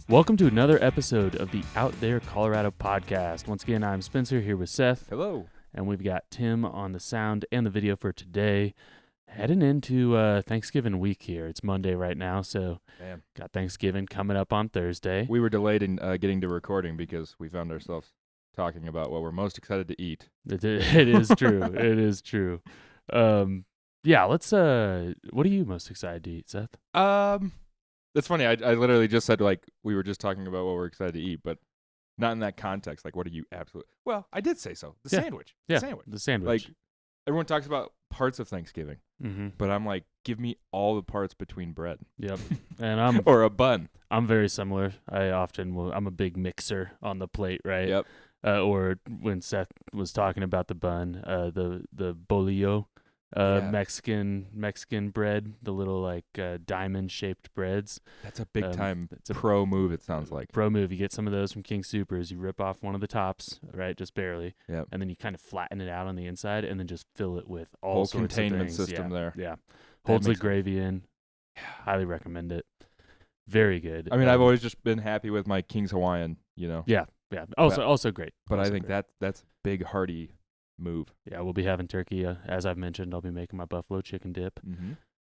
Welcome to another episode of the OutThere Colorado Podcast. Once again, I'm Spencer here with Seth. Hello. And we've got Tim on the sound and the video for today. Heading into Thanksgiving week here. It's Monday right now, so got Thanksgiving coming up on Thursday. We were delayed in getting to recording because we found ourselves talking about what we're most excited to eat. It is true. It is true. Let's what are you most excited to eat, Seth? It's funny. I literally just said, like, we were just talking about what we're excited to eat, but not in that context. Like, what are you absolutely... Well, I did say so. The sandwich. Yeah, the sandwich. Like, everyone talks about parts of Thanksgiving, but I'm like, give me all the parts between bread. Yep. And or a bun. I'm very similar. I'm a big mixer on the plate, right? Yep. Or when Seth was talking about the bun, the bolillo, Mexican bread, the little like diamond shaped breads. That's a big time pro move. It sounds like pro move. You get some of those from King Soopers. You rip off one of the tops, right, just barely, and then you kind of flatten it out on the inside, and then just fill it with all whole sorts containment of things. system there. Yeah, holds the gravy in. Highly recommend it. Very good. I mean, I've always just been happy with my King's Hawaiian. You know. Yeah. Also great. But also I think great. that's big hearty move. Yeah, we'll be having turkey. As I've mentioned, I'll be making my buffalo chicken dip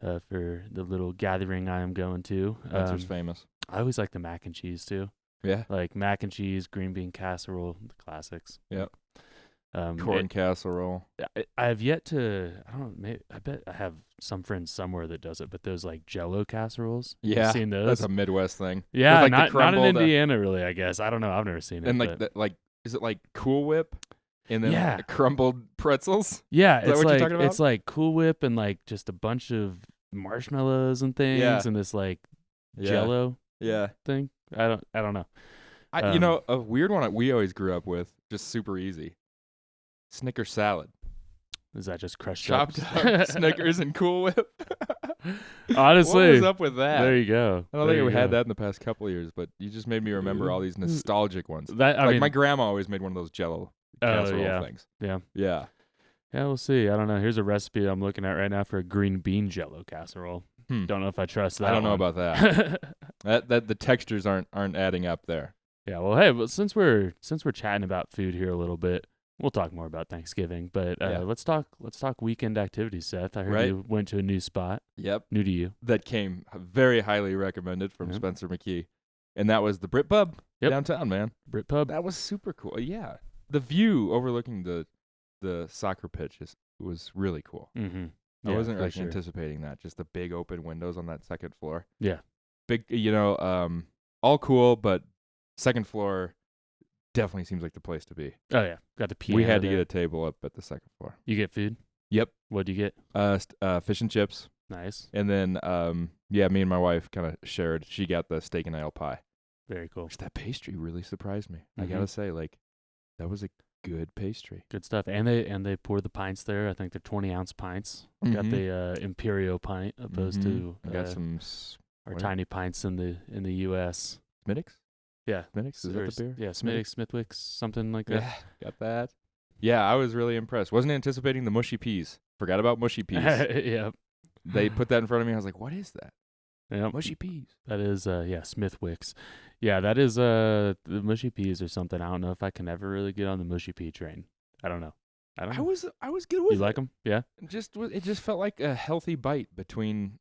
for the little gathering I am going to. That's famous. I always like the mac and cheese too. Yeah. Like mac and cheese, green bean casserole, the classics. Yep. Corn casserole. I have yet to, I bet I have some friends somewhere that does it, but those like Jell-O casseroles. Yeah. You've seen those? That's a Midwest thing. Yeah, like not in Indiana really, I guess. I don't know. I've never seen it. And is it like Cool Whip? And then crumbled pretzels? Yeah, is that what you're talking about? It's like Cool Whip and like just a bunch of marshmallows and things and this like Jell-O thing. I don't know. A weird one we always grew up with, just super easy. Snicker salad. Is that just crushed chopped up Snickers and Cool Whip? Honestly, what was up with that? There you go. I don't think we had that in the past couple of years, but you just made me remember all these nostalgic ones. My grandma always made one of those Jell-O casserole things. Yeah. We'll see. I don't know. Here's a recipe I'm looking at right now for a green bean Jell-O casserole. Don't know if I trust that. I don't know about that. that the textures aren't adding up there. Yeah. Well, hey, since we're chatting about food here a little bit, we'll talk more about Thanksgiving. But let's talk weekend activities, Seth. I heard you went to a new spot. Yep. New to you. That came very highly recommended from Spencer McKee, and that was the Brit Pub downtown, man. Brit Pub. That was super cool. Yeah. The view overlooking the soccer pitch was really cool. Mm-hmm. I wasn't really anticipating that. Just the big open windows on that second floor. Yeah. Big, all cool, but second floor definitely seems like the place to be. Oh yeah, got the piano. We had to get a table up at the second floor. You get food? Yep. What'd you get? Fish and chips. Nice. And then, me and my wife kind of shared. She got the steak and ale pie. Very cool. That pastry really surprised me. I gotta say, that was a good pastry. Good stuff. And they pour the pints there. I think they're 20-ounce pints. Got the Imperio pint opposed to got some tiny pints in the U.S. Smittix? Yeah. Smittix? Is that the beer? Yeah, Smithwick's, something like that. Yeah, got that. Yeah, I was really impressed. Wasn't anticipating the mushy peas. Forgot about mushy peas. Yeah. They put that in front of me. I was like, what is that? Yeah. Mushy peas. That is, Smithwick's. Yeah, that is the mushy peas or something. I don't know if I can ever really get on the mushy pea train. I don't know. I was good with it. You like them? Yeah? It just felt like a healthy bite between...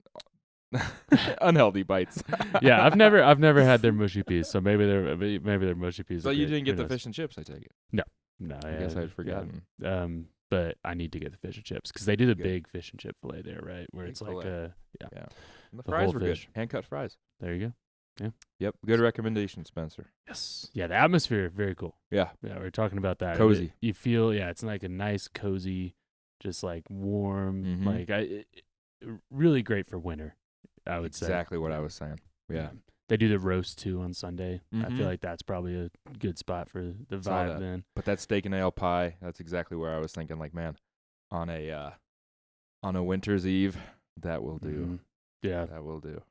unhealthy bites. Yeah, I've never had their mushy peas, so maybe they're mushy peas. So you didn't get the fish and chips, I take it. No, I guess I'd forgotten. But I need to get the fish and chips because they do the big fish and chip fillet there, right? Where it's like And the fries were good. Hand cut fries. There you go. Yeah. Yep. Good recommendation, Spencer. Yes. Yeah. The atmosphere, very cool. Yeah. Yeah. We're talking about that. Cozy. You feel, it's like a nice, cozy, just like warm, really great for winter. I would say. Exactly what I was saying. Yeah. They do the roast too on Sunday. I feel like that's probably a good spot for the vibe then. But that steak and ale pie, that's exactly where I was thinking, like, man, on a winter's eve, that will do. Yeah. That will do.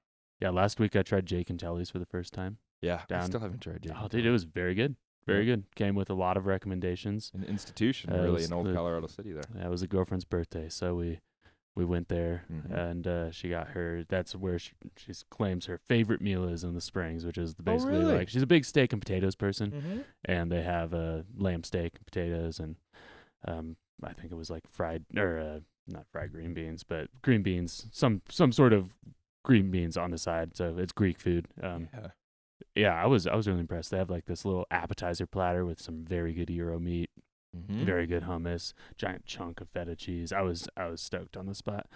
Yeah, last week I tried Jake and Telly's for the first time. Yeah. I still haven't tried Jake. Oh, dude, it was very good. Very good. Came with a lot of recommendations. An institution, really, in Old Colorado City there. Yeah, it was a girlfriend's birthday, so we we went there, Mhm. and she got her. That's where she claims her favorite meal is in the Springs, which is basically really? like she's a big steak and potatoes person, Mm-hmm. and they have lamb steak and potatoes, and I think it was like fried or not fried green beans, but green beans, some sort of green beans on the side. So it's Greek food. Yeah, I was really impressed. They have like this little appetizer platter with some very good gyro meat, very good hummus, giant chunk of feta cheese. I was stoked on the spot.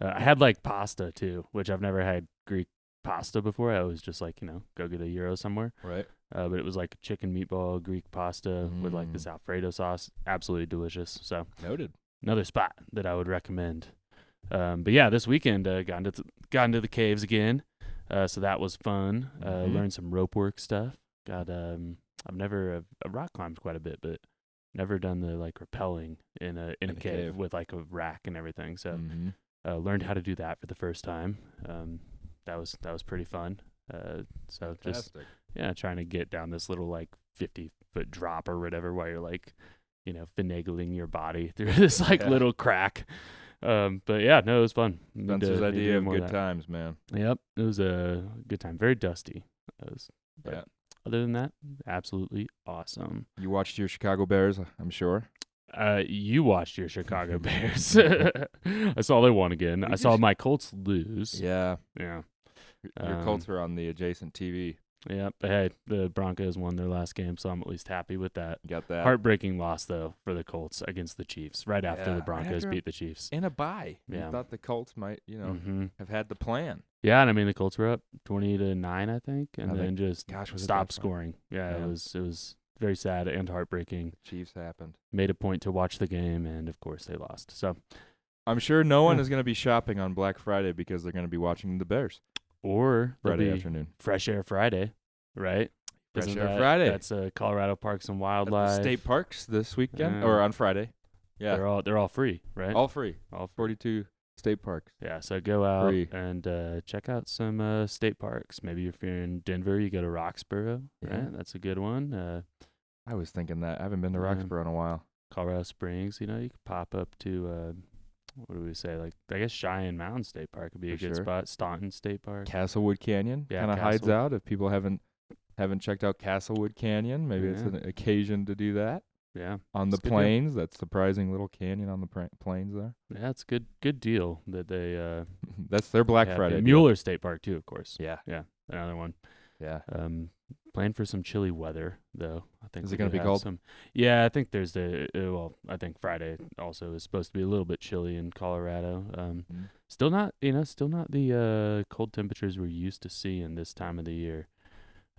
I had like pasta too, which I've never had Greek pasta before. I was just like, go get a gyro somewhere. Right. But it was like a chicken meatball Greek pasta with like this Alfredo sauce. Absolutely delicious. So noted. Another spot that I would recommend. But yeah, this weekend got into the caves again. So that was fun. Learned some rope work stuff. I've never rock climbed quite a bit, but never done the like rappelling in a cave with like a rack and everything. So learned how to do that for the first time. That was pretty fun. So Fantastic. just trying to get down this little like 50-foot drop or whatever while you're like, finagling your body through this like little crack. But yeah, no, it was fun. Spencer's idea of good times, man. Yep, it was a good time. Very dusty. Other than that, absolutely awesome. You watched your Chicago Bears, I'm sure. You watched your Chicago Bears. I saw they won again. I saw my Colts lose. Yeah. Yeah. Your Colts are on the adjacent TV. Yeah, but hey, the Broncos won their last game, so I'm at least happy with that. Got that. Heartbreaking loss, though, for the Colts against the Chiefs, right after the Broncos beat the Chiefs. In a bye. Yeah. You thought the Colts might, have had the plan. Yeah, and I mean, the Colts were up 20-9, I think, and then just stopped scoring. Yeah, it was very sad and heartbreaking. Chiefs happened. Made a point to watch the game, and of course they lost. So I'm sure no one is going to be shopping on Black Friday because they're going to be watching the Bears. Or Friday afternoon. Fresh Air Friday, right? Fresh Air Friday. That's Colorado Parks and Wildlife. At the state parks this weekend or on Friday. Yeah. They're all free, right? All free. All 42 state parks. Yeah, so go out and check out some state parks. Maybe if you're in Denver, you go to Roxborough, right? That's a good one. I was thinking that. I haven't been to Roxborough in a while. Colorado Springs, you could pop up to what do we say? Like, I guess Cheyenne Mountain State Park would be a good spot. Staunton State Park. Castlewood Canyon kind of hides out. If people haven't checked out Castlewood Canyon, maybe it's an occasion to do that. Yeah. On the plains, that surprising little canyon on the plains there. Yeah, it's a good deal that they that's their Black Friday. Mueller State Park too, of course. Yeah. Yeah. Another one. Yeah. Plan for some chilly weather though. I think is it going to be cold? Yeah, I think there's I think Friday also is supposed to be a little bit chilly in Colorado. Still not the cold temperatures we're used to seeing this time of the year.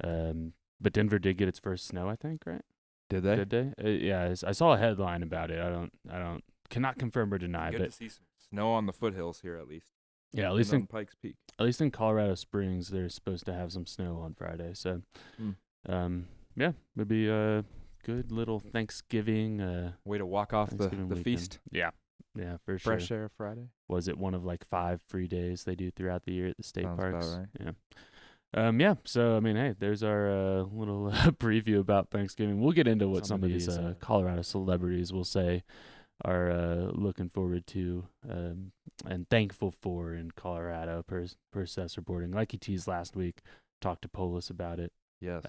But Denver did get its first snow, I think, right? Did they? Did they? Yeah, I saw a headline about it. I cannot confirm or deny. Good to see some snow on the foothills here, at least. Yeah, at least in Pikes Peak. At least in Colorado Springs, they're supposed to have some snow on Friday. So, yeah, it'd be a good little Thanksgiving. Way to walk off the feast. Yeah, for sure. Fresh Air Friday. Was it one of like 5 free days they do throughout the year at the state parks? About right. Yeah. Yeah. So I mean, hey, there's our little preview about Thanksgiving. We'll get into what some of these Colorado celebrities will say are looking forward to and thankful for in Colorado per Seth's reporting. Like he teased last week, talked to Polis about it. Yes.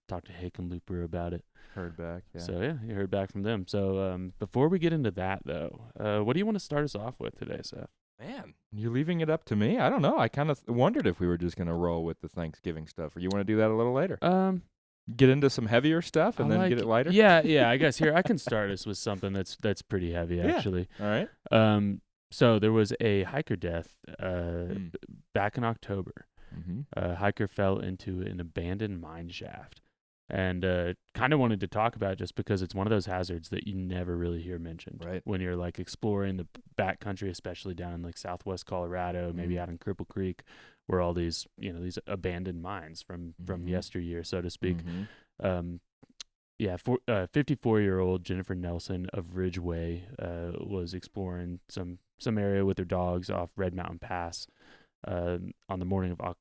Talked to Hickenlooper about it. Heard back. Yeah. So yeah, you heard back from them. So before we get into that though, what do you want to start us off with today, Seth? Man, you're leaving it up to me? I don't know. I kind of wondered if we were just going to roll with the Thanksgiving stuff, or you want to do that a little later? Get into some heavier stuff and then get it lighter? Yeah, I guess here I can start us with something that's pretty heavy, actually. All right. So there was a hiker death back in October. Mm-hmm. A hiker fell into an abandoned mine shaft. And kind of wanted to talk about it just because it's one of those hazards that you never really hear mentioned when you're like exploring the backcountry, especially down in like southwest Colorado, maybe out in Cripple Creek, where all these these abandoned mines from yesteryear, so to speak. 54-year-old Jennifer Nelson of Ridgeway was exploring some area with her dogs off Red Mountain Pass on the morning of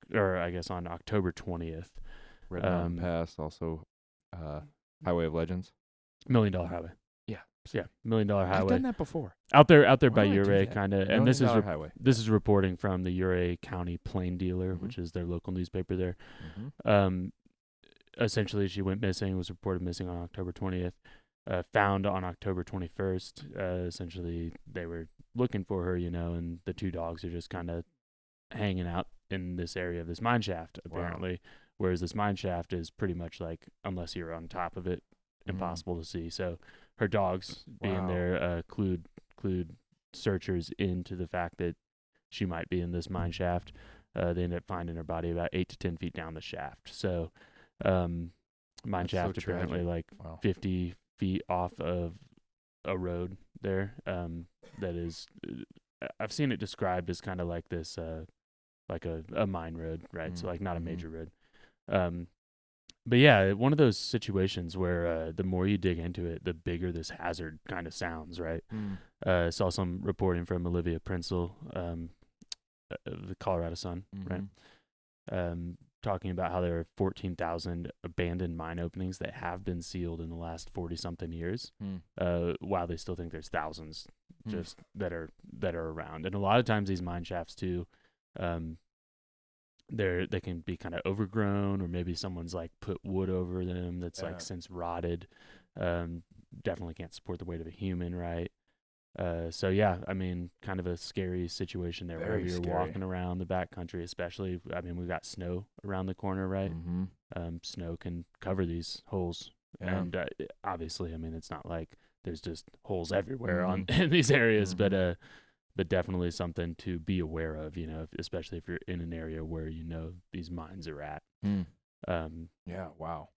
on October 20th. Red Mountain Pass, also Highway of Legends. $1 Million Highway. Yeah. Yeah, $1 Million Highway. I've done that before. Out there by Why do I do Ouray, that? kind of. $1 And Million Highway. this is reporting from the Ouray County Plain Dealer, Mhm. which is their local newspaper there. Mhm. Essentially, she went missing, was reported missing on October 20th, found on October 21st. Essentially, they were looking for her, and the two dogs are just kind of hanging out in this area of this mine shaft, apparently. Wow. Whereas this mine shaft is pretty much like, unless you're on top of it, impossible to see. So her dogs being there clued searchers into the fact that she might be in this mine shaft. They ended up finding her body about 8 to 10 feet down the shaft. So mine That's shaft so apparently tragic. like 50 feet off of a road there. That is, I've seen it described as kind of like this, like a mine road, right? So like not a major road. But yeah, one of those situations where the more you dig into it, the bigger this hazard kind of sounds, right? Saw some reporting from Olivia Prinzel, the Colorado Sun, right? Talking about how there are 14,000 abandoned mine openings that have been sealed in the last 40-something years, while they still think there's thousands just that are around. And a lot of times these mine shafts too, they can be kind of overgrown, or maybe someone's like put wood over them that's like since rotted. Definitely can't support the weight of a human, right? So yeah, I mean, kind of a scary situation there. Wherever you're walking around the backcountry, especially. I mean, we've got snow around the corner, right? Snow can cover these holes, and obviously, I mean, it's not like there's just holes everywhere in these areas, but definitely something to be aware of, especially if you're in an area where these mines are at. Yeah, wow.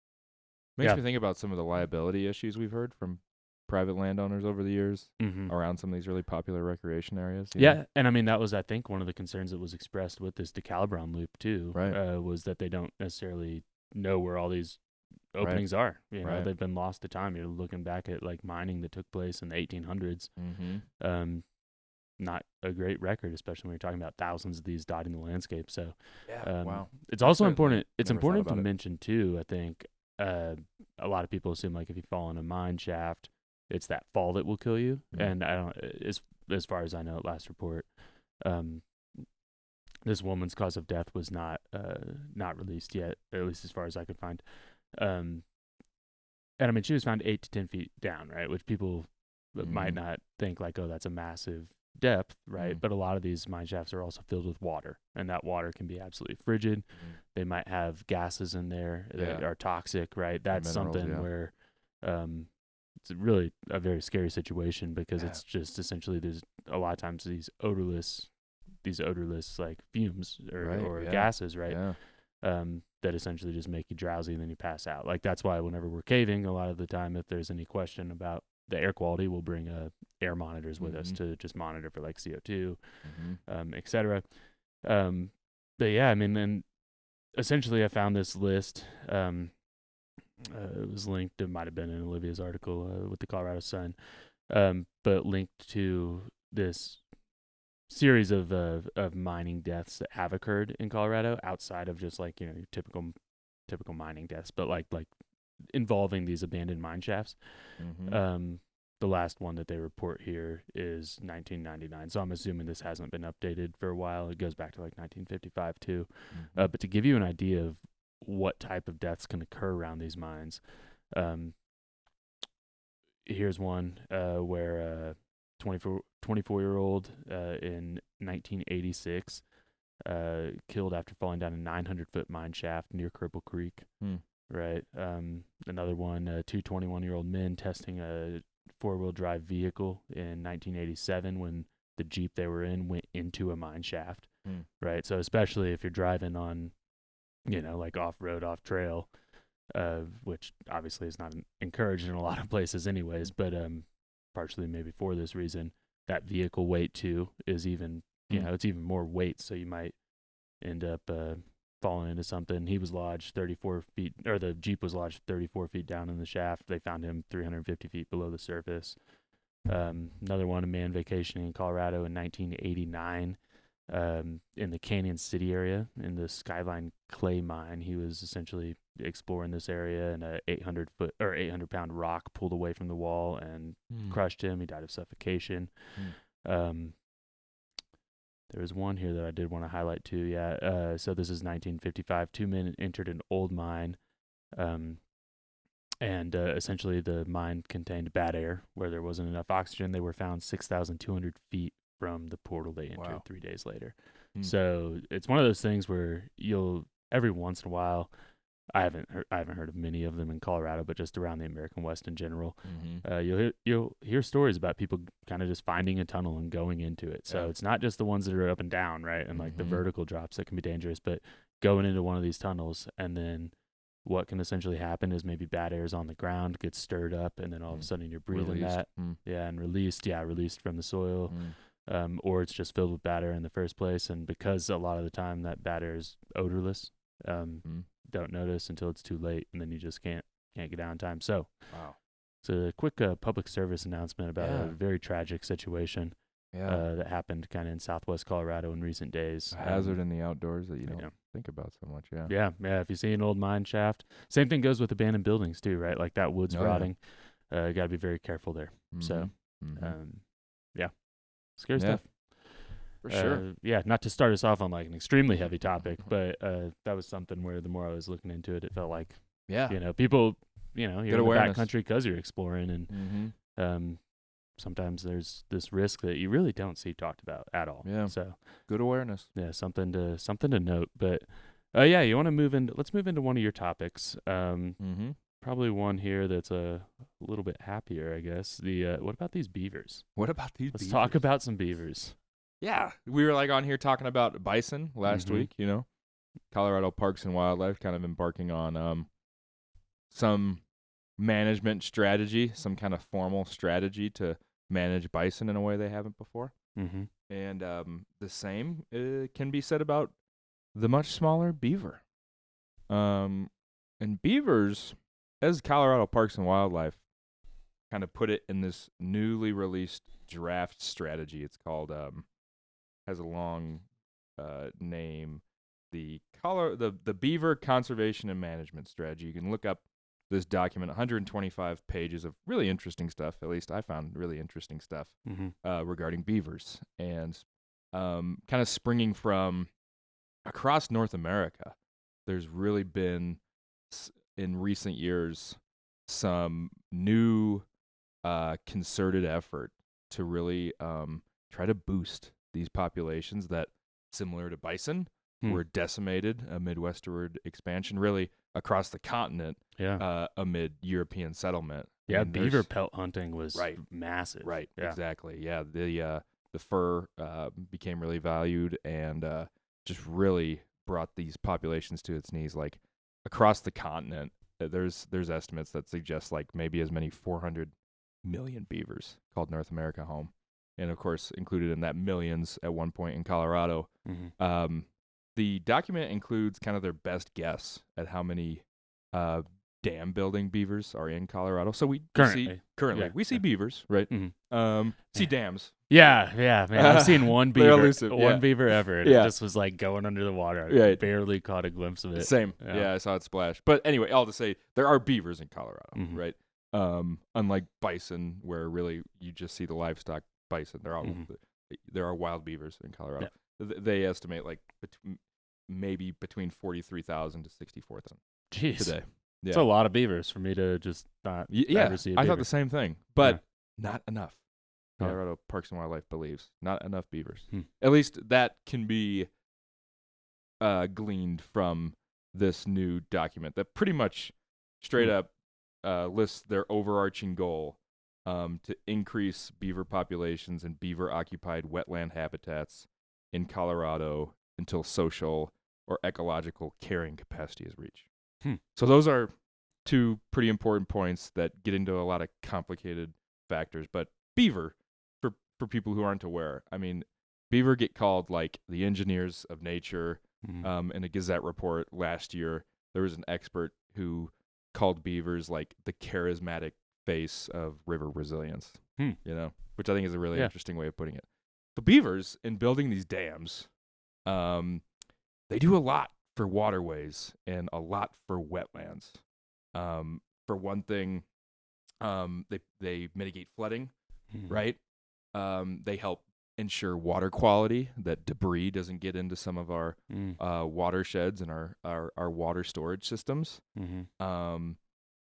Makes me think about some of the liability issues we've heard from private landowners over the years around some of these really popular recreation areas. Yeah, and I mean, that was, I think, one of the concerns that was expressed with this DeCalibron loop too, right. Was that they don't necessarily know where all these openings are. They've been lost to time. You're looking back at like mining that took place in the 1800s. Not a great record, especially when you're talking about thousands of these dotting the landscape. So wow. It's also important. It's important to mention too, I think, a lot of people assume like if you fall in a mine shaft, it's that fall that will kill you. And I don't, as far as I know, at last report, this woman's cause of death was not released yet, at least as far as I could find. And I mean, she was found 8 to 10 feet down, right? Which people might not think like, oh, that's a massive depth, right? But a lot of these mine shafts are also filled with water, and that water can be absolutely frigid. They might have gases in there that are toxic, right? That's something where it's really a very scary situation, because it's just essentially, there's a lot of times these odorless like fumes or gases, right? That essentially just make you drowsy and then you pass out. Like that's why whenever we're caving, a lot of the time, if there's any question about the air quality, we'll bring air monitors with us to just monitor for like CO2, et cetera. But yeah, I mean, then essentially I found this list. It was linked, it might have been in Olivia's article with the Colorado Sun, but linked to this series of mining deaths that have occurred in Colorado outside of just like, your typical mining deaths, but like involving these abandoned mine shafts. The last one that they report here is 1999. So I'm assuming this hasn't been updated for a while. It goes back to like 1955 too. But to give you an idea of what type of deaths can occur around these mines, here's one where a 24-year-old in 1986 killed after falling down a 900-foot mine shaft near Cripple Creek. Right. Another one, two 21-year-old men testing a four-wheel drive vehicle in 1987 when the Jeep they were in went into a mine shaft. Right. So especially if you're driving on, like off-road, off-trail, which obviously is not encouraged in a lot of places anyways, but partially maybe for this reason, that vehicle weight too is even, it's even more weight. So you might end up falling into something. He was lodged 34 feet, or the Jeep was lodged 34 feet down in the shaft. They found him 350 feet below the surface. Another one, a man vacationing in Colorado in 1989 in the Canyon City area in the Skyline clay mine. He was essentially exploring this area, and a 800-pound rock pulled away from the wall and crushed him. He died of suffocation. There was one here that I did want to highlight too. Yeah. So this is 1955. 2 men entered an old mine, and essentially the mine contained bad air where there wasn't enough oxygen. They were found 6,200 feet from the portal they entered 3 days later. So it's one of those things where you'll every once in a while. I haven't heard of many of them in Colorado, but just around the American West in general, you'll hear stories about people kind of just finding a tunnel and going into it. So it's not just the ones that are up and down, right, and like the vertical drops that can be dangerous, but going into one of these tunnels, and then what can essentially happen is maybe bad air is on the ground, gets stirred up, and then all of a sudden you're breathing that, and released from the soil, or it's just filled with bad air in the first place, and because a lot of the time that bad air is odorless. Don't notice until it's too late, and then you just can't get out in time. So, it's a quick public service announcement about a very tragic situation that happened kind of in Southwest Colorado in recent days. A hazard in the outdoors that you don't think about so much. Yeah. If you see an old mine shaft, same thing goes with abandoned buildings too, right? Like that wood's rotting. Got to be very careful there. So, scary stuff. For sure. Not to start us off on like an extremely heavy topic, but that was something where the more I was looking into it, it felt like, people, you're in the backcountry because you're exploring, and sometimes there's this risk that you really don't see talked about at all. Yeah. So good awareness. Yeah, something to note. But you want to move into? Let's move into one of your topics. Probably one here that's a little bit happier, I guess. What about these beavers? Let's talk about some beavers. Yeah, we were like on here talking about bison last week, Colorado Parks and Wildlife kind of embarking on some management strategy, some kind of formal strategy to manage bison in a way they haven't before. And the same can be said about the much smaller beaver. And beavers, as Colorado Parks and Wildlife kind of put it in this newly released draft strategy, it's called has a long name, the Beaver Conservation and Management Strategy. You can look up this document, 125 pages of really interesting stuff. At least I found really interesting stuff regarding beavers, and kind of springing from across North America. There's really been in recent years some new concerted effort to really try to boost these populations that, similar to bison, were decimated amid westward expansion, really across the continent, amid European settlement. Yeah, beaver pelt hunting was massive. Right, exactly. Yeah, the fur became really valued and just really brought these populations to its knees. Like across the continent, there's estimates that suggest like maybe as many 400 million beavers called North America home. And, of course, included in that millions at one point in Colorado. The document includes kind of their best guess at how many dam building beavers are in Colorado. So we see beavers, right? See dams. Yeah, man. I've seen one beaver, beaver ever, and it just was like going under the water. I barely caught a glimpse of it. Same. Yeah, I saw it splash. But anyway, all to say, there are beavers in Colorado, right? Unlike bison, where really you just see the livestock bison. There are wild beavers in Colorado. They estimate like maybe between 43,000 to 64,000 today. It's a lot of beavers for me to just not ever see a beaver. I thought the same thing, but not enough. Colorado Parks and Wildlife believes not enough beavers. At least that can be gleaned from this new document that pretty much straight up lists their overarching goal to increase beaver populations and beaver-occupied wetland habitats in Colorado until social or ecological carrying capacity is reached. So those are two pretty important points that get into a lot of complicated factors. But beaver, for people who aren't aware, I mean, beaver get called like the engineers of nature. In a Gazette report last year, there was an expert who called beavers like the charismatic face of river resilience, which I think is a really interesting way of putting it. The beavers, in building these dams, They do a lot for waterways and a lot for wetlands. For one thing, they mitigate flooding, right? They help ensure water quality, that debris doesn't get into some of our watersheds and our water storage systems.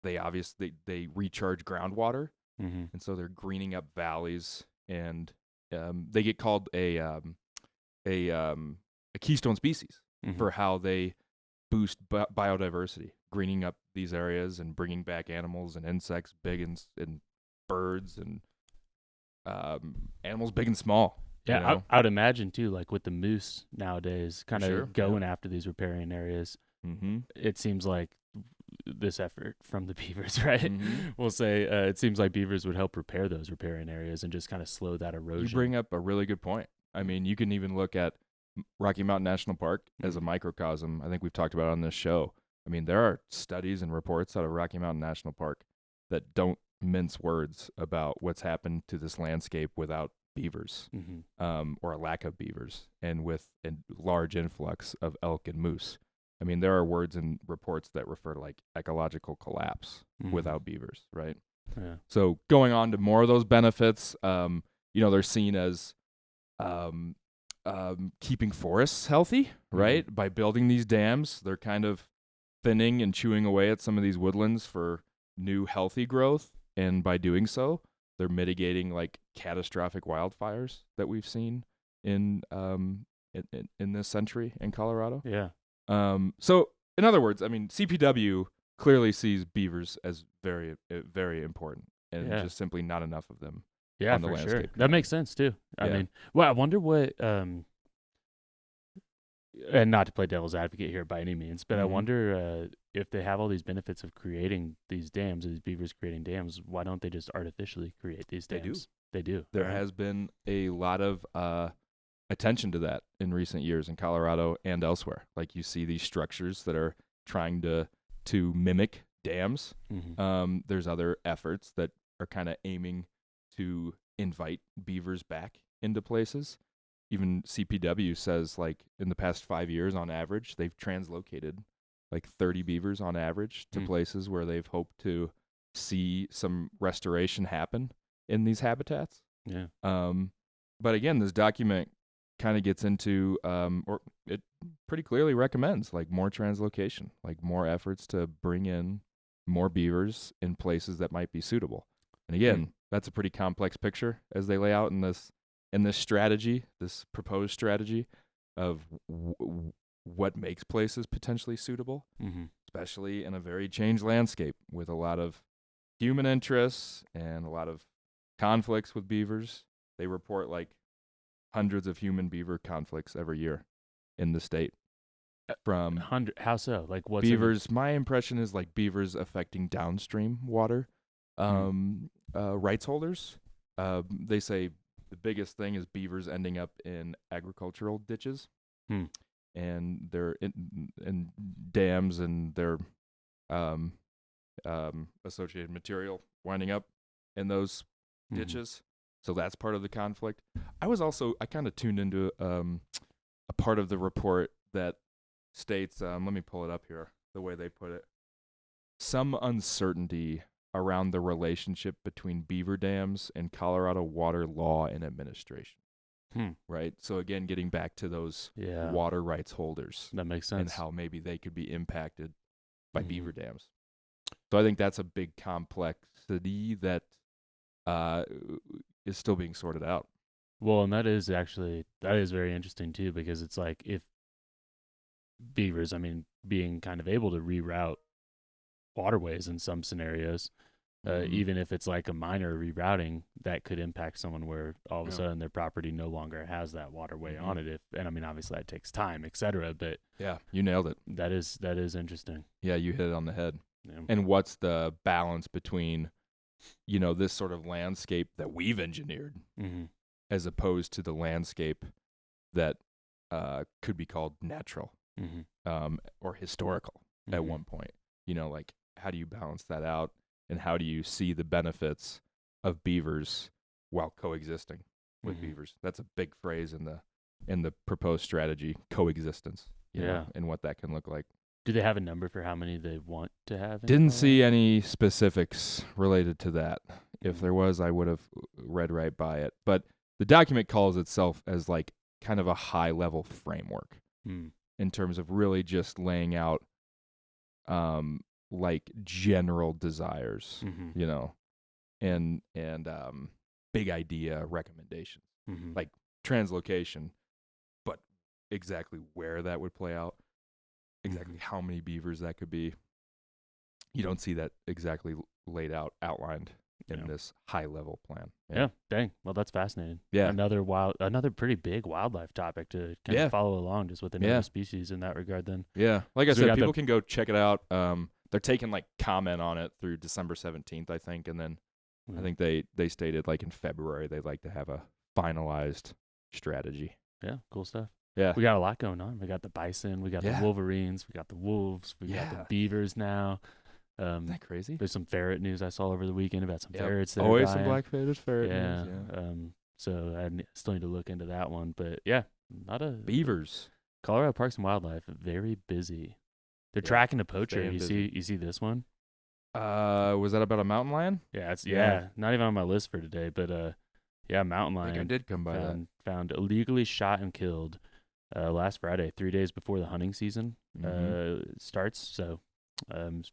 They obviously they recharge groundwater, and so they're greening up valleys, and they get called a keystone species for how they boost biodiversity, greening up these areas and bringing back animals and insects, big and birds and animals big and small. Yeah, you know? I would imagine too, like with the moose nowadays, kind of going after these riparian areas. It seems like this effort from the beavers, right? We'll say it seems like beavers would help repair those riparian areas and just kind of slow that erosion. You bring up a really good point. I mean, you can even look at Rocky Mountain National Park as a microcosm. I think we've talked about it on this show. I mean, there are studies and reports out of Rocky Mountain National Park that don't mince words about what's happened to this landscape without beavers, or a lack of beavers, and with a large influx of elk and moose. I mean, there are words and reports that refer to like ecological collapse without beavers, right? Yeah. So going on to more of those benefits, they're seen as keeping forests healthy, right? By building these dams, they're kind of thinning and chewing away at some of these woodlands for new healthy growth. And by doing so, they're mitigating like catastrophic wildfires that we've seen in this century in Colorado. Yeah. So in other words, I mean, CPW clearly sees beavers as very, very important, and just simply not enough of them. Yeah, on the for landscape. sure. That makes sense too. I mean, well, I wonder what, and not to play devil's advocate here by any means, but I wonder if they have all these benefits of creating these dams, these beavers creating dams, why don't they just artificially create these dams? They do. There has been a lot of attention to that in recent years in Colorado and elsewhere. Like you see these structures that are trying to mimic dams. There's other efforts that are kind of aiming to invite beavers back into places. Even CPW says, like, in the past 5 years, on average, they've translocated like 30 beavers on average to places where they've hoped to see some restoration happen in these habitats. Yeah. But again, this document kind of gets into, or it pretty clearly recommends, like, more translocation, like more efforts to bring in more beavers in places that might be suitable. And again, that's a pretty complex picture as they lay out in this strategy, this proposed strategy of what makes places potentially suitable, especially in a very changed landscape with a lot of human interests and a lot of conflicts with beavers. They report like hundreds of human beaver conflicts every year in the state. From how so? Like what's beavers? My impression is like beavers affecting downstream water rights holders. They say the biggest thing is beavers ending up in agricultural ditches, and they're in dams, and their associated material winding up in those ditches. So that's part of the conflict. I kind of tuned into a part of the report that states, let me pull it up here, the way they put it, some uncertainty around the relationship between beaver dams and Colorado water law and administration. Right? So again, getting back to those water rights holders. That makes sense. And how maybe they could be impacted by beaver dams. So I think that's a big complexity that is still being sorted out. Well, and that is very interesting too, because it's like if beavers, I mean, being kind of able to reroute waterways in some scenarios, even if it's like a minor rerouting, that could impact someone where all of a sudden their property no longer has that waterway on it. And I mean, obviously that takes time, etc. But yeah, you nailed it. That is interesting. Yeah, you hit it on the head. Yeah. And what's the balance between, this sort of landscape that we've engineered as opposed to the landscape that could be called natural or historical at one point? Like, how do you balance that out? And how do you see the benefits of beavers while coexisting with beavers? That's a big phrase in the and the proposed strategy coexistence. You Yeah. know, and what that can look like. Do they have a number for how many they want to have? Didn't see any specifics related to that. If Mhm. there was, I would have read right by it. But the document calls itself as like kind of a high level framework in terms of really just laying out like general desires, you know, and big idea recommendations, like translocation, but exactly where that would play out, exactly how many beavers that could be. You don't see that exactly laid out, outlined in this high level plan. Yeah. Dang. Well, that's fascinating. Yeah. Another pretty big wildlife topic to kind of follow along just with another species in that regard then. Yeah. Like I So we said, got people can go check it out. They're taking like comment on it through December 17th, I think. And then I think they stated like in February, they'd like to have a finalized strategy. Yeah. Cool stuff. Yeah. We got a lot going on. We got the bison, we got the wolverines, we got the wolves, we got the beavers now. Isn't that crazy? There's some ferret news I saw over the weekend about some ferrets that always are some dying. black-footed ferret news. Yeah. So I still need to look into that one. But yeah, beavers. Colorado Parks and Wildlife, very busy. They're tracking a poacher. You see this one? Was that about a mountain lion? Yeah, it's not even on my list for today, but mountain lion. I think I did come by that. Found illegally shot and killed last Friday, 3 days before the hunting season starts. So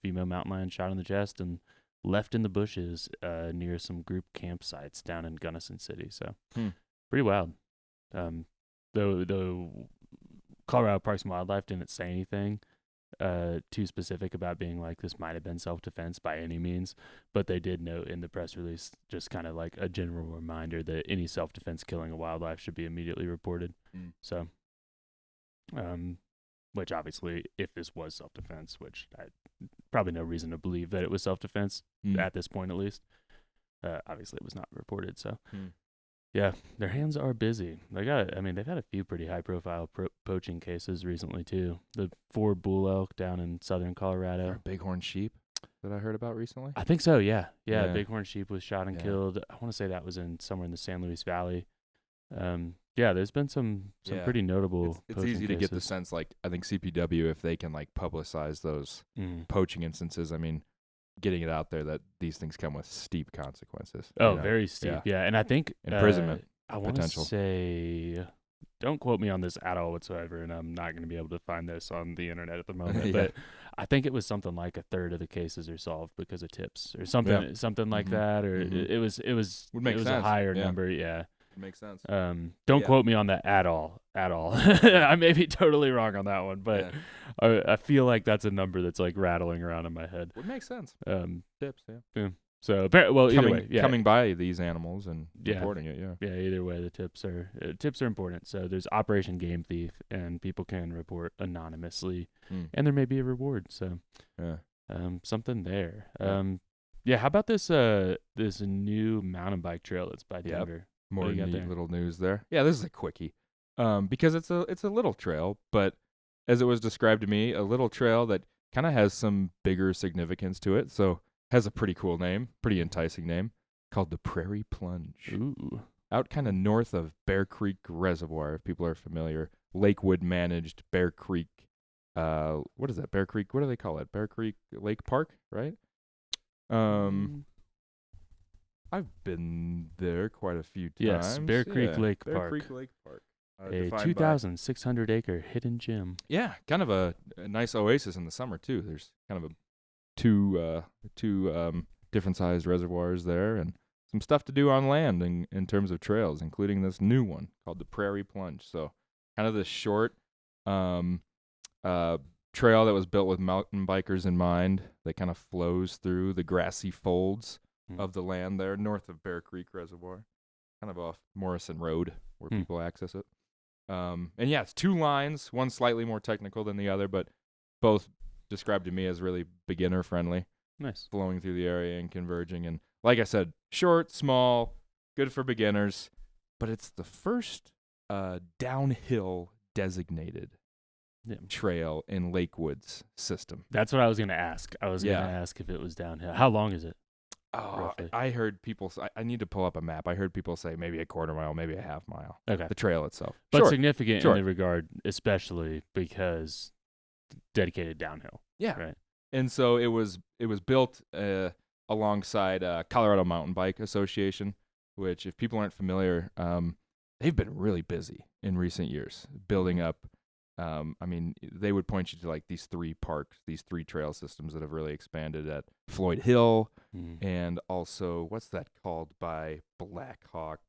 female mountain lion shot in the chest and left in the bushes near some group campsites down in Gunnison City. So pretty wild. Though Colorado Parks and Wildlife didn't say anything too specific about being like this might have been self-defense by any means, but they did note in the press release just kind of like a general reminder that any self-defense killing of wildlife should be immediately reported. So which obviously, if this was self-defense, which I probably no reason to believe that it was self-defense at this point, at least. Obviously, it was not reported. So, yeah, their hands are busy. They've had a few pretty high-profile poaching cases recently too. The 4 bull elk down in southern Colorado. Or bighorn sheep that I heard about recently. I think so. Yeah. Bighorn sheep was shot and killed. I want to say that was somewhere in the San Luis Valley. There's been some pretty notable. It's easy to get the sense, like I think CPW, if they can like publicize those poaching instances, I mean, getting it out there that these things come with steep consequences. Oh, very steep. Yeah, and I think imprisonment. I want to say, don't quote me on this at all whatsoever, and I'm not going to be able to find this on the internet at the moment. But I think it was something like a third of the cases are solved because of tips or something like that, or it was a higher number. Yeah. Makes sense. Don't quote me on that at all. I may be totally wrong on that one, but I feel like that's a number that's like rattling around in my head. Would make sense. Tips, So, either way, coming by these animals and reporting it, either way, the tips are important. So there's Operation Game Thief, and people can report anonymously, and there may be a reward. So, something there. How about this new mountain bike trail that's by Denver? More neat little news there. Yeah, this is a quickie, because it's a little trail, but as it was described to me, a little trail that kind of has some bigger significance to it. So has a pretty cool name, pretty enticing name, called the Prairie Plunge. Ooh. Out kind of north of Bear Creek Reservoir, if people are familiar. Lakewood managed Bear Creek. What is that? Bear Creek. What do they call it? Bear Creek Lake Park, right? I've been there quite a few times. Yes, Bear Creek Lake Park. Bear Creek Lake Park. A 2,600-acre hidden gem. Yeah, kind of a nice oasis in the summer, too. There's kind of two different-sized reservoirs there and some stuff to do on land in terms of trails, including this new one called the Prairie Plunge. So kind of this short trail that was built with mountain bikers in mind that kind of flows through the grassy folds of the land there north of Bear Creek Reservoir, kind of off Morrison Road where people access it. It's 2 lines, one slightly more technical than the other, but both described to me as really beginner friendly. Nice. Flowing through the area and converging. And like I said, short, small, good for beginners, but it's the first downhill designated trail in Lakewood's system. That's what I was going to ask. I was going to ask if it was downhill. How long is it? roughly? I heard people say, I need to pull up a map. I heard people say maybe a quarter mile, maybe a half mile. Okay. The trail itself. But Sure. significant Sure. in the regard, especially because dedicated downhill. Yeah. Right. And so it was built alongside Colorado Mountain Bike Association, which if people aren't familiar, they've been really busy in recent years building up. I mean, they would point you to like these 3 parks, these 3 trail systems that have really expanded at Floyd Hill, and also what's that called by Black Hawk,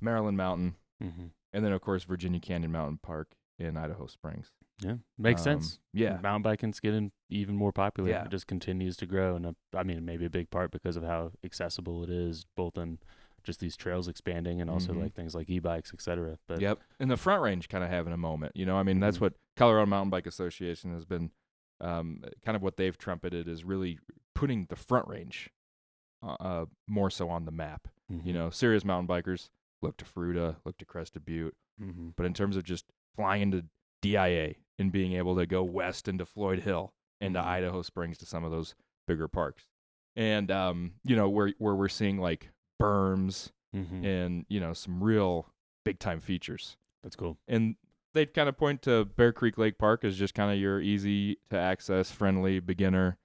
Maryland Mountain, and then of course Virginia Canyon Mountain Park in Idaho Springs. Yeah, makes sense. Yeah, mountain biking's getting even more popular. Yeah. It just continues to grow, and I mean, maybe a big part because of how accessible it is, both in just these trails expanding and also like things like e-bikes, etc. But yep, and the Front Range kind of having a moment. You know, I mean, that's what Colorado Mountain Bike Association has been kind of what they've trumpeted is really putting the Front Range more so on the map. You know, serious mountain bikers look to Fruita, look to Crested Butte, but in terms of just flying into DIA and being able to go west into Floyd Hill, into Idaho Springs to some of those bigger parks, and you know, where we're seeing like berms and, you know, some real big time features. That's cool. And they'd kind of point to Bear Creek Lake Park as just kind of your easy to access, friendly beginner.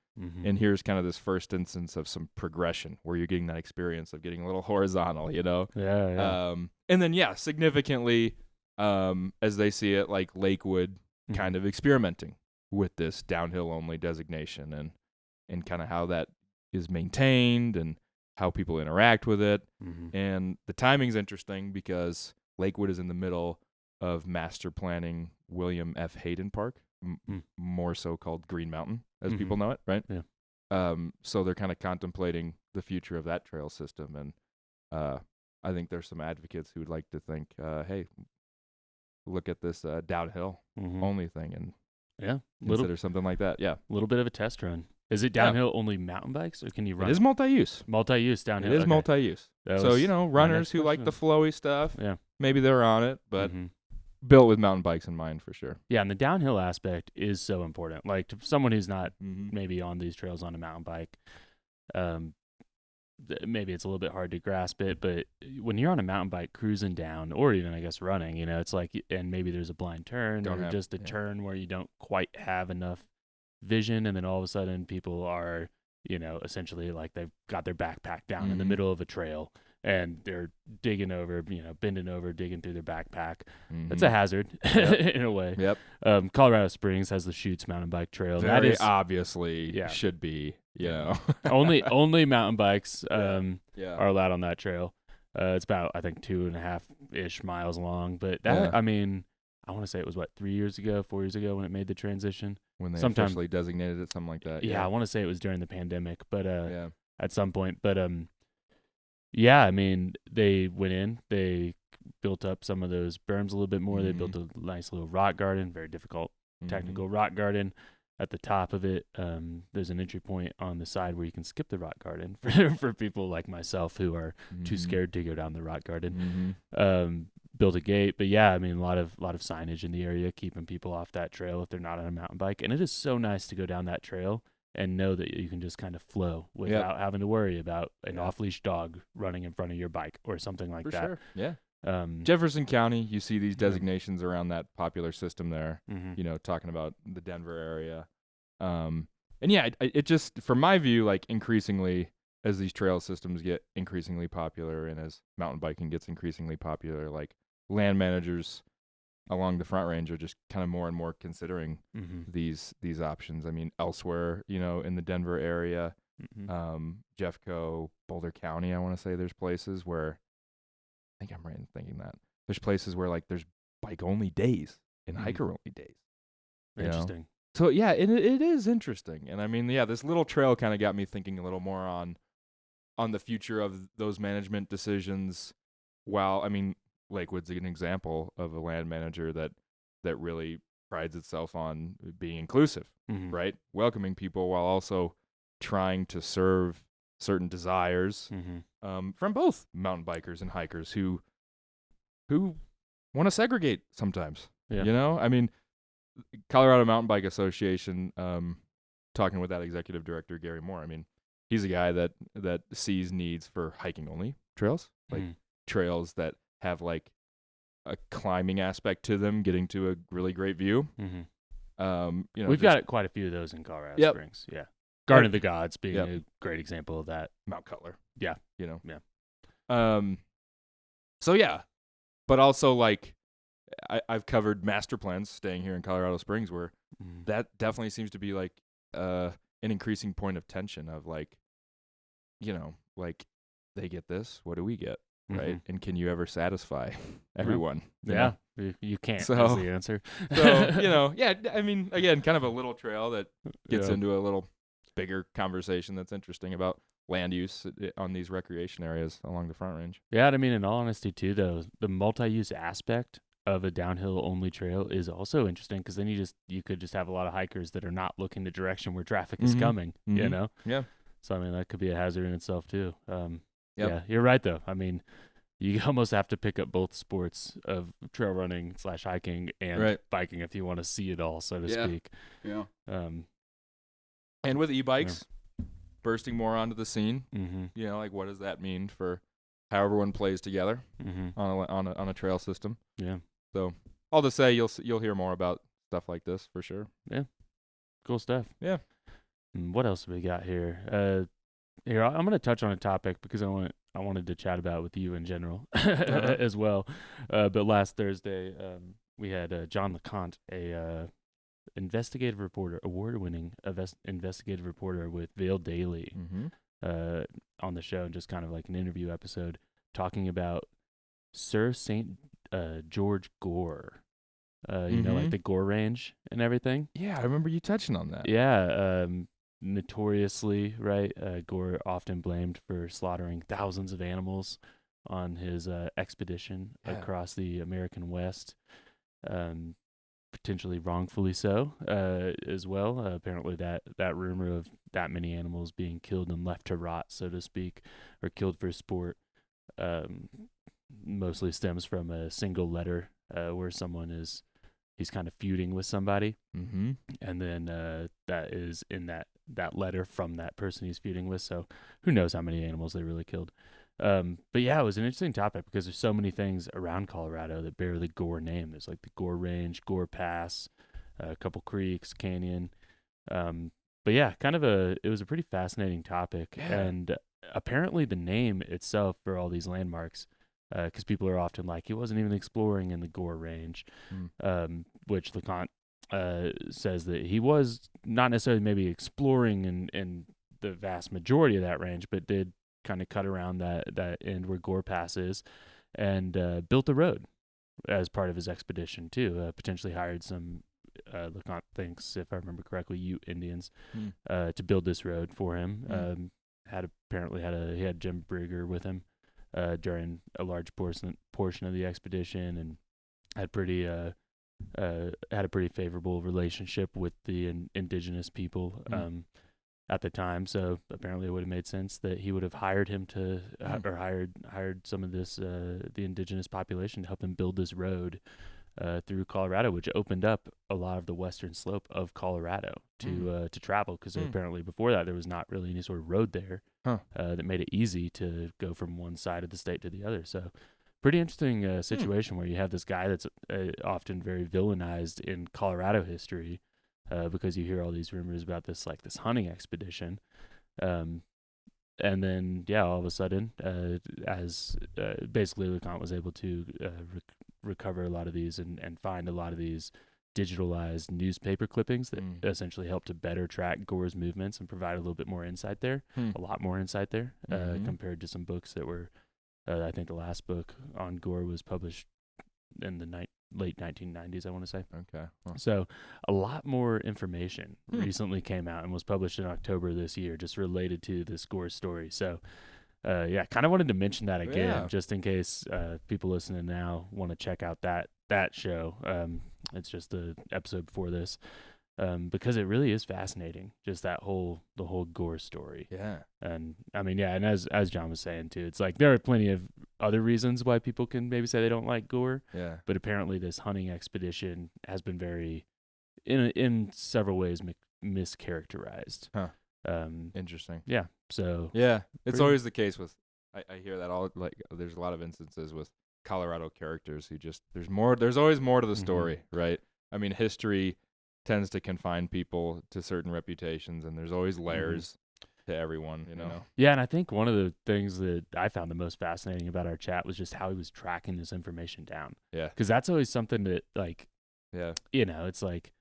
And here's kind of this first instance of some progression where you're getting that experience of getting a little horizontal, you know? Yeah. And then, yeah, significantly, as they see it, like Lakewood kind of experimenting with this downhill only designation and kind of how that is maintained and how people interact with it. And the timing's interesting because Lakewood is in the middle of master planning William F. Hayden Park, more so called Green Mountain, as people know it, right? Yeah. So they're kind of contemplating the future of that trail system. And I think there's some advocates who would like to think, hey, look at this downhill only thing and consider something like that. Yeah. A little bit of a test run. Is it downhill only mountain bikes, or can you run? It is multi-use. Multi-use downhill. It is multi-use. So, you know, runners who like the flowy stuff, maybe they're on it, but built with mountain bikes in mind for sure. Yeah, and the downhill aspect is so important. Like to someone who's not maybe on these trails on a mountain bike, maybe it's a little bit hard to grasp it, but when you're on a mountain bike cruising down, or even I guess running, you know, it's like, and maybe there's a blind turn or just a turn where you don't quite have enough vision, and then all of a sudden people are, you know, essentially like they've got their backpack down in the middle of a trail and they're digging over, you know, bending over, digging through their backpack. That's a hazard in a way. Colorado Springs has the Chutes mountain bike trail. Very that is obviously should be, you know. only mountain bikes are allowed on that trail. It's about, I think, 2.5-ish miles long, but that, I mean, I want to say it was 4 years ago when it made the transition. When they officially designated it, something like that. Yeah, I want to say it was during the pandemic, but at some point. But yeah, I mean, they went in, they built up some of those berms a little bit more. They built a nice little rock garden, very difficult, technical rock garden. At the top of it, there's an entry point on the side where you can skip the rock garden for people like myself who are too scared to go down the rock garden. Built a gate, but yeah, I mean, a lot of signage in the area keeping people off that trail if they're not on a mountain bike. And it is so nice to go down that trail and know that you can just kind of flow without having to worry about an off-leash dog running in front of your bike or something like that. For sure, yeah. Jefferson County, you see these designations around that popular system there, you know, talking about the Denver area. And yeah, it just, from my view, like increasingly as these trail systems get increasingly popular and as mountain biking gets increasingly popular, like land managers along the Front Range are just kind of more and more considering these options. I mean, elsewhere, you know, in the Denver area, Jeffco, Boulder County, I want to say there's places where, I think I'm right in thinking that there's places where like there's bike only days and hiker only days. Interesting. Know? So yeah, it is interesting. And I mean, yeah, this little trail kind of got me thinking a little more on the future of those management decisions. While, I mean, Lakewood's an example of a land manager that really prides itself on being inclusive, right? Welcoming people while also trying to serve certain desires from both mountain bikers and hikers who want to segregate sometimes. You know, I mean, Colorado Mountain Bike Association talking with that executive director, Gary Moore, I mean, he's a guy that sees needs for hiking only trails, like trails that have like a climbing aspect to them, getting to a really great view. We've got quite a few of those in Colorado Springs. Yeah. Garden of the Gods being a great example of that. Mount Cutler. Yeah. Yeah. So yeah, but also like I've covered master plans staying here in Colorado Springs where that definitely seems to be like an increasing point of tension of like, like they get this, what do we get? Right. And can you ever satisfy everyone? Yeah. You can't. So, that's the answer. So, I mean, again, kind of a little trail that gets into a little bigger conversation that's interesting about land use on these recreation areas along the Front Range. Yeah. I mean, in all honesty too, though, the multi-use aspect of a downhill only trail is also interesting because then you could just have a lot of hikers that are not looking the direction where traffic is coming, Yeah. So, I mean, that could be a hazard in itself too. Yeah, you're right though. I mean, you almost have to pick up both sports of trail running / hiking and biking if you want to see it all, so to speak. Yeah. And with e-bikes bursting more onto the scene, like what does that mean for how everyone plays together on a trail system? Yeah. So all to say, you'll hear more about stuff like this for sure. Yeah. Cool stuff. Yeah. And what else have we got here? Here, I'm going to touch on a topic because I wanted to chat about with you in general as well. But last Thursday, we had John LeConte, a investigative reporter, award-winning investigative reporter with Vail Daily, on the show, and just kind of like an interview episode talking about Sir St. George Gore. Like the Gore Range and everything. Yeah, I remember you touching on that. Yeah. Notoriously, right? Gore often blamed for slaughtering thousands of animals on his expedition across the American West, potentially wrongfully so, as well. Apparently, that rumor of that many animals being killed and left to rot, so to speak, or killed for sport, mostly stems from a single letter where he's kind of feuding with somebody, and then that is in that letter from that person he's feuding with. So who knows how many animals they really killed. But yeah, it was an interesting topic because there's so many things around Colorado that bear the Gore name. There's like the Gore Range, Gore Pass, a couple creeks, canyon. But yeah, it was a pretty fascinating topic. Yeah. And apparently the name itself for all these landmarks, because people are often like, he wasn't even exploring in the Gore Range, which LeConte says that he was not necessarily maybe exploring in the vast majority of that range, but did kind of cut around that end where Gore Pass is, and built a road as part of his expedition too. Potentially hired some, LeConte thinks, if I remember correctly, Ute Indians to build this road for him. He had Jim Brigger with him during a large portion of the expedition, and had a pretty favorable relationship with the indigenous people at the time. So apparently it would have made sense that he would have hired him to or hired some of this the indigenous population to help him build this road through Colorado, which opened up a lot of the western slope of Colorado to travel, because apparently before that there was not really any sort of road there that made it easy to go from one side of the state to the other. So pretty interesting situation where you have this guy that's often very villainized in Colorado history because you hear all these rumors about this hunting expedition. And then, all of a sudden, as basically LeConte was able to recover a lot of these and find a lot of these digitalized newspaper clippings that essentially help to better track Gore's movements and provide a little bit more insight there, a lot more insight there, compared to some books that were, I think the last book on Gore was published in the late 1990s, I want to say. Okay. Well. So a lot more information recently came out and was published in October this year, just related to this Gore story. So, kind of wanted to mention that again, just in case people listening now want to check out that show. It's just the episode before this, because it really is fascinating, just the whole Gore story. Yeah. And I mean, and as John was saying too, it's like there are plenty of other reasons why people can maybe say they don't like Gore. Yeah. But apparently this hunting expedition has been very, in several ways, mischaracterized. Huh. Interesting. Yeah. So yeah, it's pretty- always the case with. I hear that all like. There's a lot of instances with Colorado characters who just there's more. There's always more to the story, right? I mean, history tends to confine people to certain reputations, and there's always layers to everyone. You know. Yeah, and I think one of the things that I found the most fascinating about our chat was just how he was tracking this information down. Yeah. Because that's always something that, like, Yeah. it's like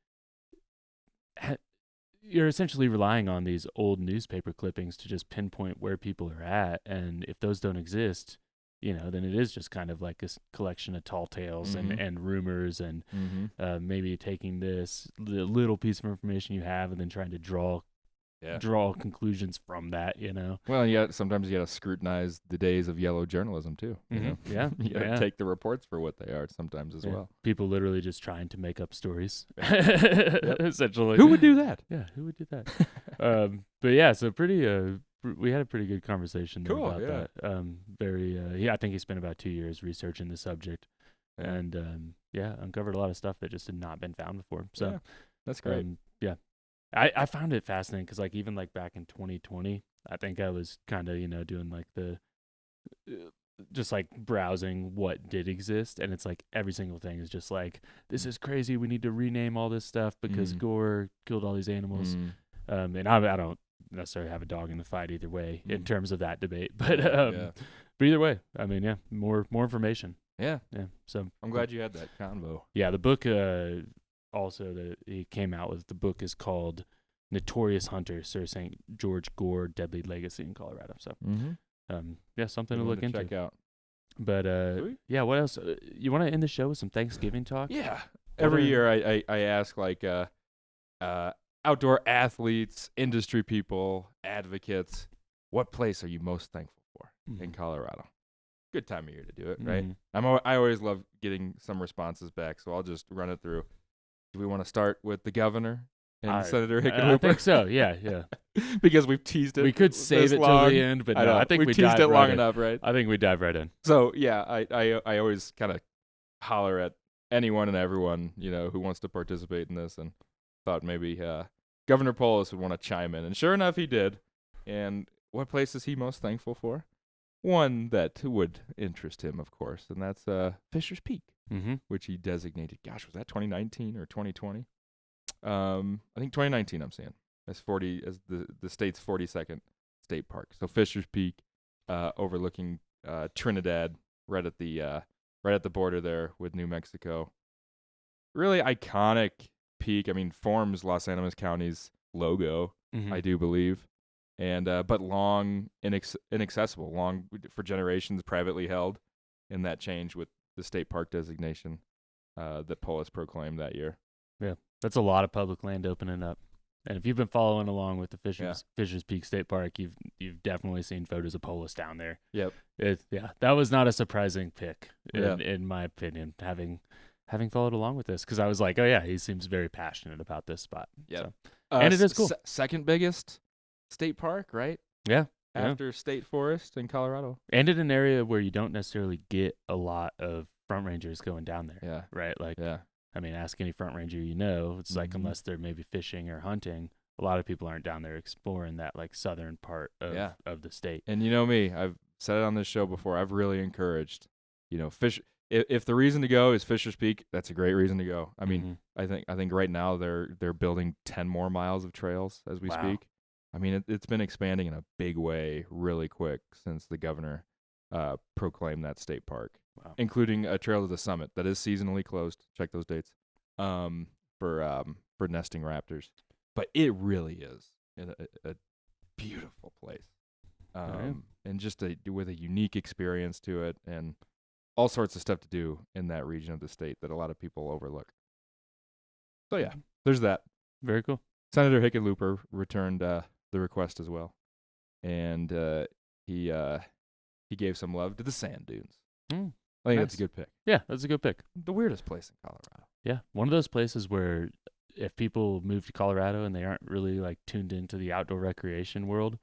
you're essentially relying on these old newspaper clippings to just pinpoint where people are at, and if those don't exist, then it is just kind of like a collection of tall tales and rumors and maybe taking the little piece of information you have and then trying to draw conclusions from that, Well, sometimes you got to scrutinize the days of yellow journalism too. Yeah. You got to take the reports for what they are sometimes as well. People literally just trying to make up stories. Essentially. Who would do that? Yeah, who would do that? But yeah, so we had a pretty good conversation there about that. I think he spent about 2 years researching the subject and uncovered a lot of stuff that just had not been found before. So that's great. I found it fascinating because, like, even like back in 2020, I think I was kind of, doing like just like browsing what did exist. And it's like every single thing is just like, this is crazy. We need to rename all this stuff because Gore killed all these animals. And I don't necessarily have a dog in the fight either way in terms of that debate. But either way, I mean, more information. Yeah. So I'm glad you had that convo. Yeah. The book, also that he came out with, the book is called Notorious Hunter, Sir St. George Gore, Deadly Legacy in Colorado. So something to look into. Check out. But what else? You want to end the show with some Thanksgiving talk? Yeah. Every year I ask like outdoor athletes, industry people, advocates, what place are you most thankful for in Colorado? Good time of year to do it, right? I always love getting some responses back, so I'll just run it through. Do we want to start with the governor and Senator Hickenlooper? I think so. Yeah. Because we've teased it. We could save it till the end, but I think we teased it long enough, right? I think we dive right in. So yeah, I always kind of holler at anyone and everyone who wants to participate in this, and thought maybe Governor Polis would want to chime in, and sure enough, he did. And what place is he most thankful for? One that would interest him, of course, and that's Fisher's Peak. Which he designated. Gosh, was that 2019 or 2020? I think 2019. I'm saying as the state's 42nd state park. So Fisher's Peak, overlooking Trinidad, right at the border there with New Mexico. Really iconic peak. I mean, forms Los Animas County's logo, I do believe, and but long, inaccessible, long for generations, privately held, in that change with the state park designation that Polis proclaimed that year. Yeah, that's a lot of public land opening up. And if you've been following along with the Fisher's Peak State Park, you've definitely seen photos of Polis down there. Yep. That was not a surprising pick in my opinion, having followed along with this, because I was like, oh yeah, he seems very passionate about this spot. Yeah. So. And it is cool. Second biggest state park, right? Yeah. After State Forest in Colorado. And in an area where you don't necessarily get a lot of front rangers going down there. Yeah. Right? Like, I mean, ask any front ranger it's like, unless they're maybe fishing or hunting, a lot of people aren't down there exploring that, like, southern part of the state. And you know me, I've said it on this show before, I've really encouraged, fish. If the reason to go is Fisher's Peak, that's a great reason to go. I mean, I think right now they're building 10 more miles of trails as we speak. I mean, it's been expanding in a big way really quick since the governor proclaimed that state park, including a trail to the summit that is seasonally closed. Check those dates for nesting raptors. But it really is a beautiful place, and just with a unique experience to it, and all sorts of stuff to do in that region of the state that a lot of people overlook. So yeah, there's that. Very cool. Senator Hickenlooper returned the request as well, and he gave some love to the sand dunes. I think that's a good pick. Yeah, that's a good pick. The weirdest place in Colorado. Yeah, one of those places where if people move to Colorado and they aren't really like tuned into the outdoor recreation world,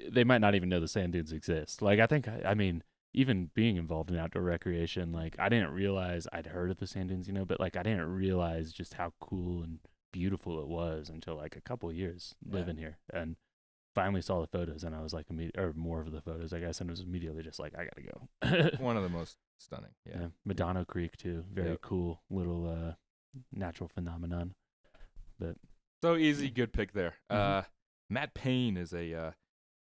they might not even know the sand dunes exist. Like, I mean, even being involved in outdoor recreation, like, I didn't realize I'd heard of the sand dunes, but like, I didn't realize just how cool and beautiful it was until like a couple years living here, and finally saw the photos, and I was like, or more of the photos, I guess, and it was immediately just like, I gotta go. One of the most stunning. Yeah. Madonna Creek too, very cool little natural phenomenon. But so easy, good pick there. Matt Payne is a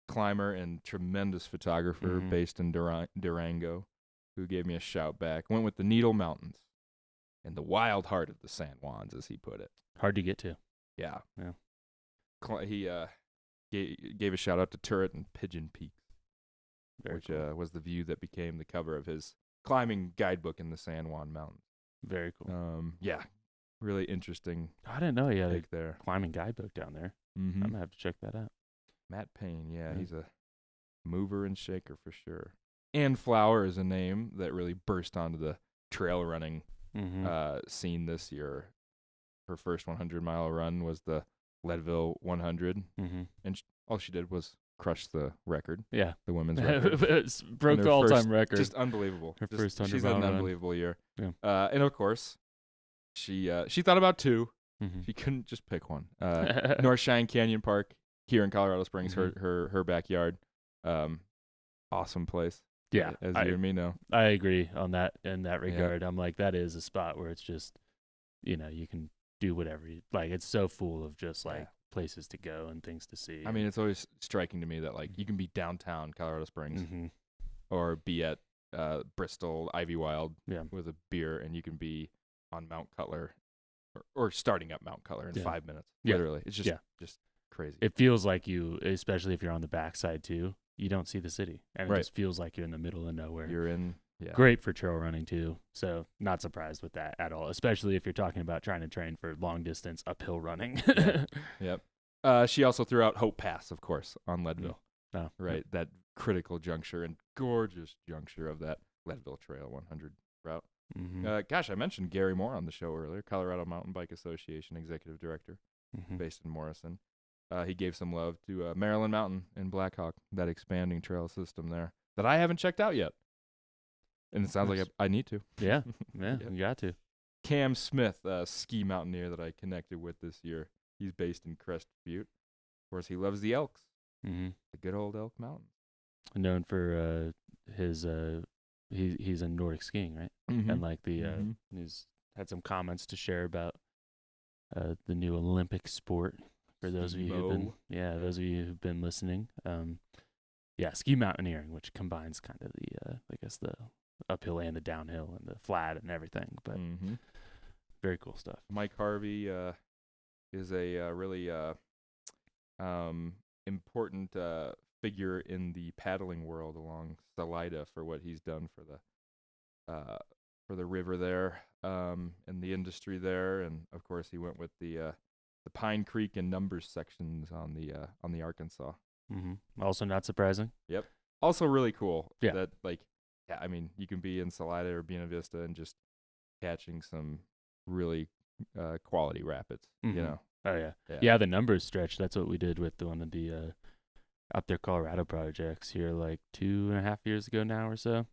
climber and tremendous photographer based in Durango, who gave me a shout back. Went with the Needle Mountains in the wild heart of the San Juans, as he put it. Hard to get to. Yeah. He gave a shout out to Turret and Pigeon Peaks, which cool. Was the view that became the cover of his climbing guidebook in the San Juan Mountains. Very cool. Yeah, really interesting. I didn't know he had a there. climbing guidebook down there. I'm gonna have to check that out. Matt Payne, he's a mover and shaker for sure. Ann Flower is a name that really burst onto the trail running scene this year. Her first 100-mile run was the Leadville 100, and all she did was crush the record. Yeah, the women's record. Broke the all-time record. Just unbelievable. Her first 100-mile She's had an unbelievable year. Yeah. And of course, she thought about two. She couldn't just pick one. North Cheyenne Canyon Park here in Colorado Springs, her backyard. Awesome place. Yeah, as you and me know. I agree on that in that regard. I'm like, that is a spot where it's just, you can do whatever you like. It's so full of just like places to go and things to see. I mean, it's always striking to me that like you can be downtown Colorado Springs or be at Bristol Ivy Wild with a beer, and you can be on Mount Cutler or starting up Mount Cutler in 5 minutes. Literally, it's just crazy. It feels like you, especially if you're on the backside too, you don't see the city, and it just feels like you're in the middle of nowhere. You're in. Yeah. Great for trail running too, so not surprised with that at all, especially if you're talking about trying to train for long distance uphill running. Yep. She also threw out Hope Pass, of course, on Leadville. Oh, right, that critical juncture and gorgeous juncture of that Leadville Trail 100 route. Gosh, I mentioned Gary Moore on the show earlier, Colorado Mountain Bike Association executive director, based in Morrison. He gave some love to Maryland Mountain in Blackhawk, that expanding trail system there that I haven't checked out yet. And it sounds like I need to. Yeah, you got to. Cam Smith, a ski mountaineer that I connected with this year. He's based in Crest Butte. Of course, he loves the Elks. The good old Elk Mountain. Known for his he's in Nordic skiing, right? And like he's had some comments to share about the new Olympic sport. For those of you who've been listening, ski mountaineering, which combines kind of the the uphill and the downhill and the flat and everything, but very cool stuff. Mike Harvey is a really important figure in the paddling world along Salida for what he's done for the river there and the industry there, and of course he went with the Pine Creek and Numbers sections on the Arkansas. Also not surprising. Yep. Also really cool. Yeah. That I mean, you can be in Salida or Buena Vista and just catching some really quality rapids. Oh yeah. The Numbers stretch. That's what we did with one of the OutThere Colorado projects here, like 2.5 years ago now or so.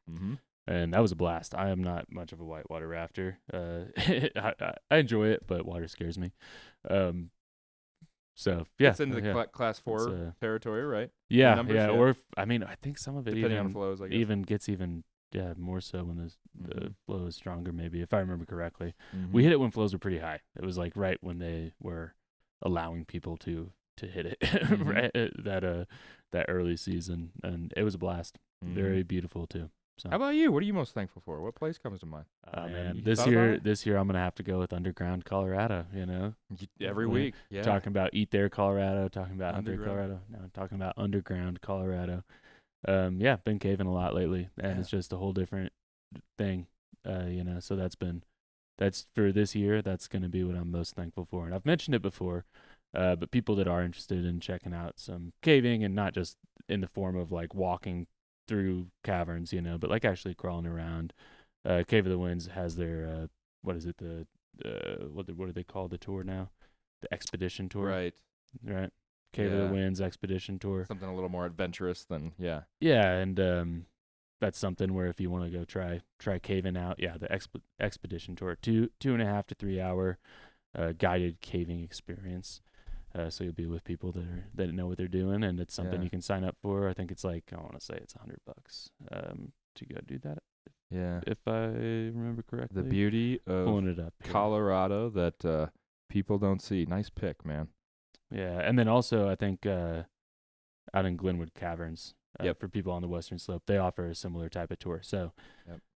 And that was a blast. I am not much of a whitewater rafter. I enjoy it, but water scares me. So yeah, it's in the class 4 territory, right? Yeah, Numbers, Or I mean, I think some of it depending on flows, I guess. even gets more so when the flow is stronger. Maybe if I remember correctly, we hit it when flows were pretty high. It was like right when they were allowing people to hit it, right? That early season, and it was a blast. Very beautiful too. So. How about you? What are you most thankful for? What place comes to mind? Man, this year I'm gonna have to go with Underground Colorado. Every week, talking about OutThere Colorado, talking about OutThere Colorado. Now I'm talking about Underground Colorado. Been caving a lot lately, and it's just a whole different thing. So that's for this year. That's gonna be what I'm most thankful for, and I've mentioned it before. But people that are interested in checking out some caving, and not just in the form of like walking through caverns, but like actually crawling around. Cave of the Winds has their what is it, the what do they call the tour now? The expedition tour. Right. Cave of the Winds expedition tour. Something a little more adventurous than and that's something where if you want to go try caving out, the expedition tour, 2.5 to 3 hour guided caving experience. So you'll be with people that know what they're doing, and it's something you can sign up for. I think it's like, I want to say it's $100 to go do that. Yeah. If I remember correctly. The beauty of pulling it up here. Colorado that people don't see. Nice pick, man. Yeah, and then also I think out in Glenwood Caverns, for people on the Western Slope, they offer a similar type of tour. So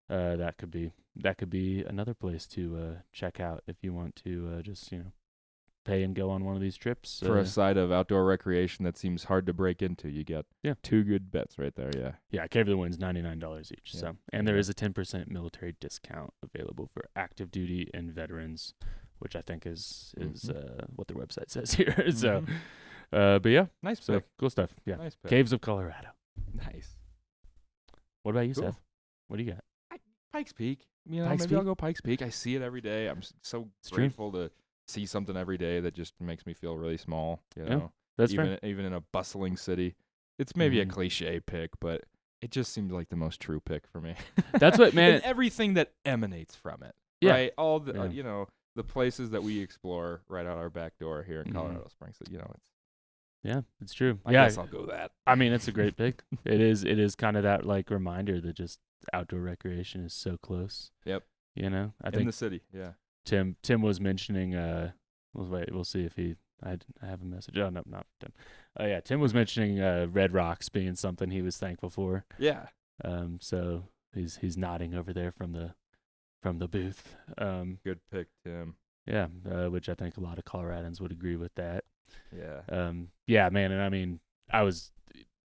that could be another place to check out if you want to just pay and go on one of these trips. For a side of outdoor recreation that seems hard to break into, you get 2 good bets right there. Yeah. Yeah, Cave of the Wind's $99 each. Yeah. So, and there is a 10% military discount available for active duty and veterans, which I think is what their website says here. So, but yeah, nice so pick. cool stuff. Yeah, Nice pick. Caves of Colorado. Nice. What about you, Cool. Seth? What do you got? Pikes Peak. Pikes maybe Peak? I'll go Pikes Peak. I see it every day. I'm so grateful to see something every day that just makes me feel really small. You know, That's even fair. even in a bustling city. It's maybe a Mhm. cliche pick, but it just seems like the most true pick for me. That's what, man. And everything that emanates from it. Yeah. Right. All the Yeah. the places that we explore right out our back door here in Mhm. Colorado Springs. It's Yeah, it's true. I yeah, guess I'll go that. I mean, it's a great pick. It is kind of that like reminder that just outdoor recreation is so close. Yep. I In think the city. Yeah. Tim was mentioning. We'll see if I have a message. Oh no, not Tim. Yeah, Tim was mentioning Red Rocks being something he was thankful for. Yeah. So he's nodding over there from the booth. Good pick, Tim. Yeah, which I think a lot of Coloradans would agree with that. Yeah. Yeah, man, and I mean, I was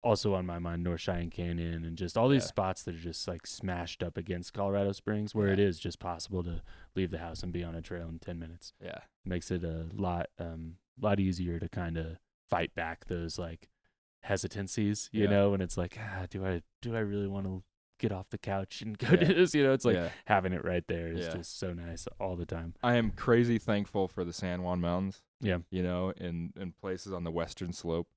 also on my mind North Cheyenne Canyon and just all these spots that are just like smashed up against Colorado Springs, where it is just possible to leave the house and be on a trail in 10 minutes. Yeah. Makes it a lot easier to kind of fight back those like hesitancies, you know, and it's like, do I really want to get off the couch and go do this? It's like having it right there is just so nice all the time. I am crazy thankful for the San Juan Mountains. Yeah. In places on the western slope.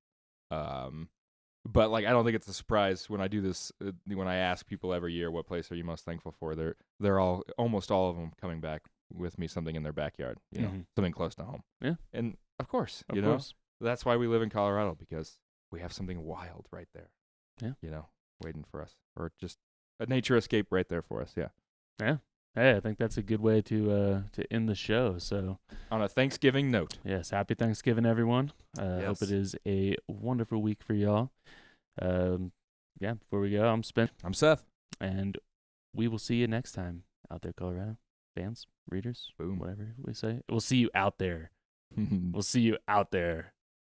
But like I don't think it's a surprise when I do this when I ask people every year what place are you most thankful for, they're almost all of them coming back with me something in their backyard, something close to home. Yeah. And of course, that's why we live in Colorado, because we have something wild right there. Yeah. Waiting for us, or just a nature escape right there for us. Yeah. Yeah. Hey, I think that's a good way to end the show. So, on a Thanksgiving note, yes, happy Thanksgiving, everyone. Hope it is a wonderful week for y'all. Before we go, I'm Spence. I'm Seth. And we will see you next time out there, Colorado. Fans, readers, boom, whatever we say. We'll see you out there. We'll see you out there.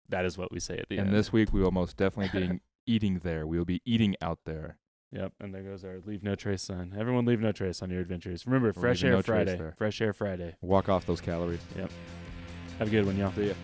That is what we say at the end. And this week we will most definitely be eating there. We will be eating out there. Yep, and there goes our Leave No Trace sign. Everyone leave no trace on your adventures. Remember, Fresh Air Friday. Fresh Air Friday. Walk off those calories. Yep. Have a good one, y'all. See ya.